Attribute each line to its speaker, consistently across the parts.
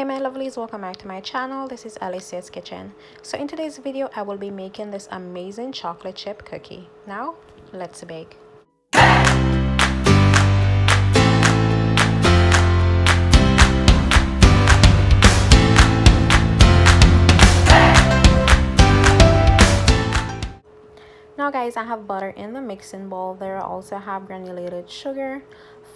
Speaker 1: Hey my lovelies, welcome back to my channel. This is Alicia's Kitchen. So in today's video I will be making this amazing chocolate chip cookie. Now let's bake. Now guys, I have butter in the mixing bowl. There I also have granulated sugar,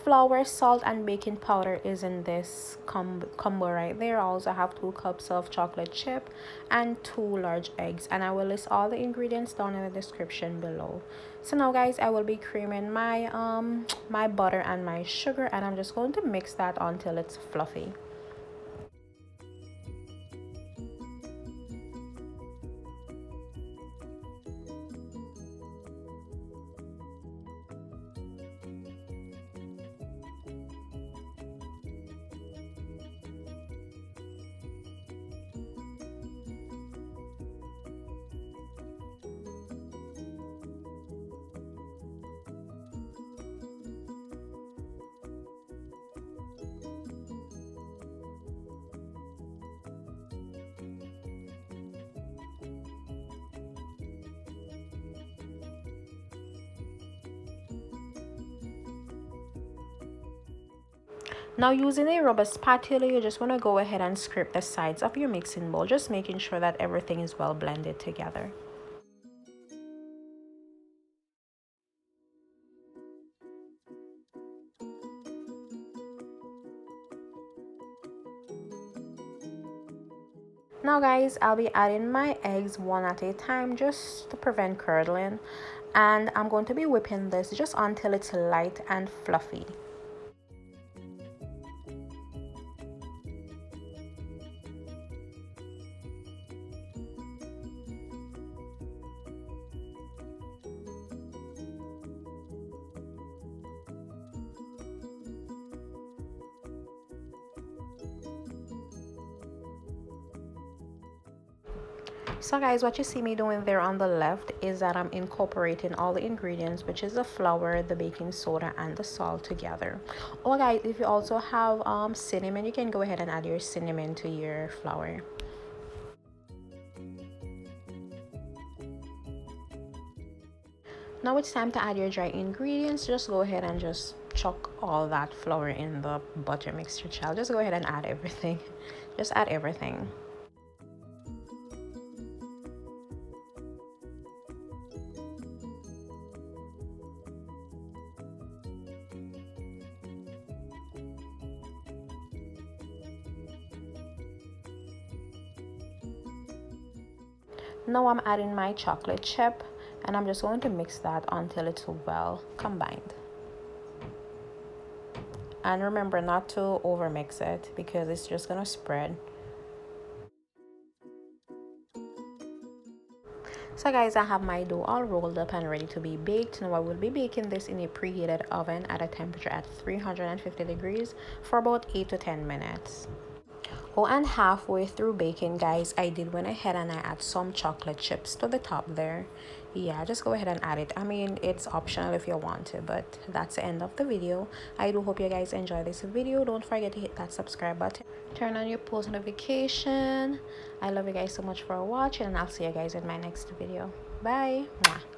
Speaker 1: flour, salt, and baking powder is in this combo right there. I also have 2 cups of chocolate chip and 2 large eggs, and I will list all the ingredients down in the description below. So now guys, I will be creaming my my butter and my sugar, and I'm just going to mix that until it's fluffy. Now using a rubber spatula, you just want to go ahead and scrape the sides of your mixing bowl, just making sure that everything is well blended together. Now guys, I'll be adding my eggs one at a time just to prevent curdling, and I'm going to be whipping this just until it's light and fluffy. So guys, what you see me doing there on the left is that I'm incorporating all the ingredients, which is the flour, the baking soda, and the salt together. Oh guys, if you also have cinnamon, you can go ahead and add your cinnamon to your flour. Now it's time to add your dry ingredients. Just go ahead and just chuck all that flour in the butter mixture, child. Just go ahead and add everything. Just add everything. Now I'm adding my chocolate chip, and I'm just going to mix that until it's well combined. And remember not to over mix it because it's just gonna spread. So guys, I have my dough all rolled up and ready to be baked. Now I will be baking this in a preheated oven at a temperature at 350 degrees for about 8 to 10 minutes. Oh, and halfway through baking guys, I went ahead and I add some chocolate chips to the top there. Yeah, just go ahead and add it. I mean, it's optional if you want to, but that's the end of the video. I do hope you guys enjoy this video. Don't forget to hit that subscribe button, turn on your post notification. I love you guys so much for watching, and I'll see you guys in my next video. Bye. Mwah.